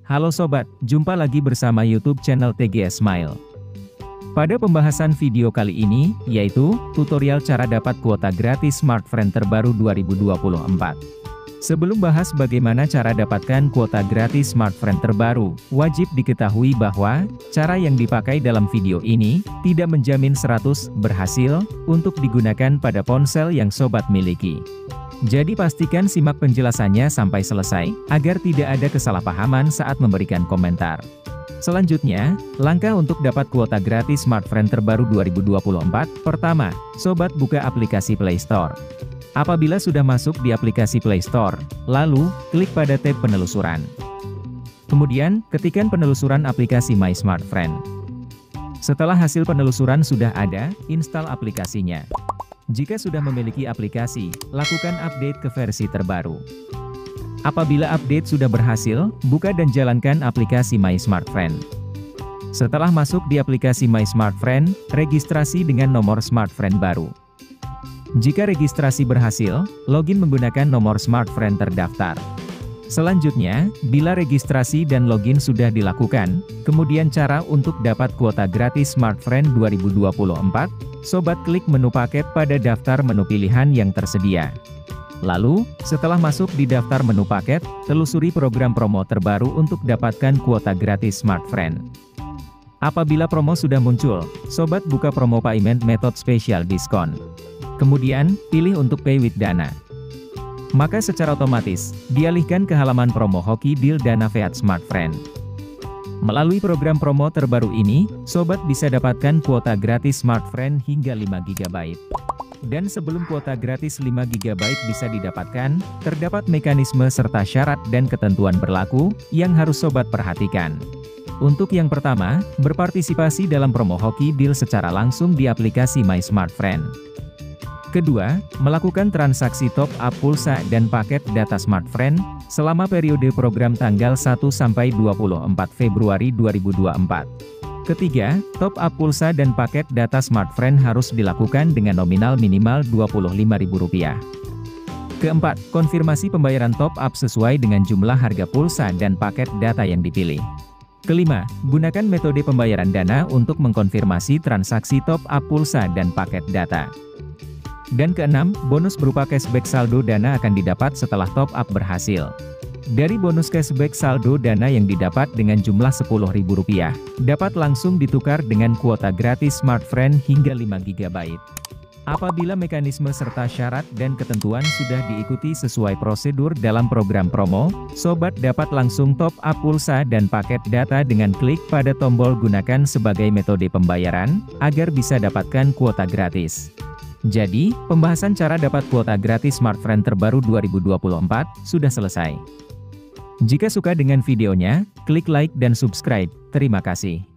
Halo sobat, jumpa lagi bersama YouTube channel TGS Smile. Pada pembahasan video kali ini, yaitu tutorial cara dapat kuota gratis smartfriend terbaru 2024. Sebelum bahas bagaimana cara dapatkan kuota gratis smartfriend terbaru, wajib diketahui bahwa cara yang dipakai dalam video ini tidak menjamin 100% berhasil untuk digunakan pada ponsel yang sobat miliki. Jadi pastikan simak penjelasannya sampai selesai, agar tidak ada kesalahpahaman saat memberikan komentar. Selanjutnya, langkah untuk dapat kuota gratis smartfriend terbaru 2024, pertama, sobat buka aplikasi Play Store. Apabila sudah masuk di aplikasi Play Store, lalu, klik pada tab penelusuran. Kemudian, ketikkan penelusuran aplikasi My Smartfriend. Setelah hasil penelusuran sudah ada, install aplikasinya. Jika sudah memiliki aplikasi, lakukan update ke versi terbaru. Apabila update sudah berhasil, buka dan jalankan aplikasi My Smartfriend. Setelah masuk di aplikasi My Smartfriend, registrasi dengan nomor smartfriend baru. Jika registrasi berhasil, login menggunakan nomor smartfriend terdaftar. Selanjutnya, bila registrasi dan login sudah dilakukan, kemudian cara untuk dapat kuota gratis smartfriend 2024, sobat klik menu paket pada daftar menu pilihan yang tersedia. Lalu, setelah masuk di daftar menu paket, telusuri program promo terbaru untuk dapatkan kuota gratis smartfriend. Apabila promo sudah muncul, sobat buka promo payment method special discount. Kemudian, pilih untuk pay with Dana. Maka secara otomatis, dialihkan ke halaman promo Hoki Deal Dana Fiat Smartfriend. Melalui program promo terbaru ini, sobat bisa dapatkan kuota gratis smartfriend hingga 5 GB. Dan sebelum kuota gratis 5 GB bisa didapatkan, terdapat mekanisme serta syarat dan ketentuan berlaku, yang harus sobat perhatikan. Untuk yang pertama, berpartisipasi dalam promo Hoki Deal secara langsung di aplikasi My Smartfriend. Kedua, melakukan transaksi top up pulsa dan paket data smartfriend, selama periode program tanggal 1 sampai 24 Februari 2024. Ketiga, top up pulsa dan paket data smartfriend harus dilakukan dengan nominal minimal Rp25.000. Keempat, konfirmasi pembayaran top up sesuai dengan jumlah harga pulsa dan paket data yang dipilih. Kelima, gunakan metode pembayaran dana untuk mengkonfirmasi transaksi top up pulsa dan paket data. Dan keenam, bonus berupa cashback saldo dana akan didapat setelah top up berhasil. Dari bonus cashback saldo dana yang didapat dengan jumlah Rp10.000, dapat langsung ditukar dengan kuota gratis smartfriend hingga 5 GB. Apabila mekanisme serta syarat dan ketentuan sudah diikuti sesuai prosedur dalam program promo, sobat dapat langsung top up pulsa dan paket data dengan klik pada tombol gunakan sebagai metode pembayaran, agar bisa dapatkan kuota gratis. Jadi, pembahasan cara dapat kuota gratis smartfriend terbaru 2024 sudah selesai. Jika suka dengan videonya, klik like dan subscribe. Terima kasih.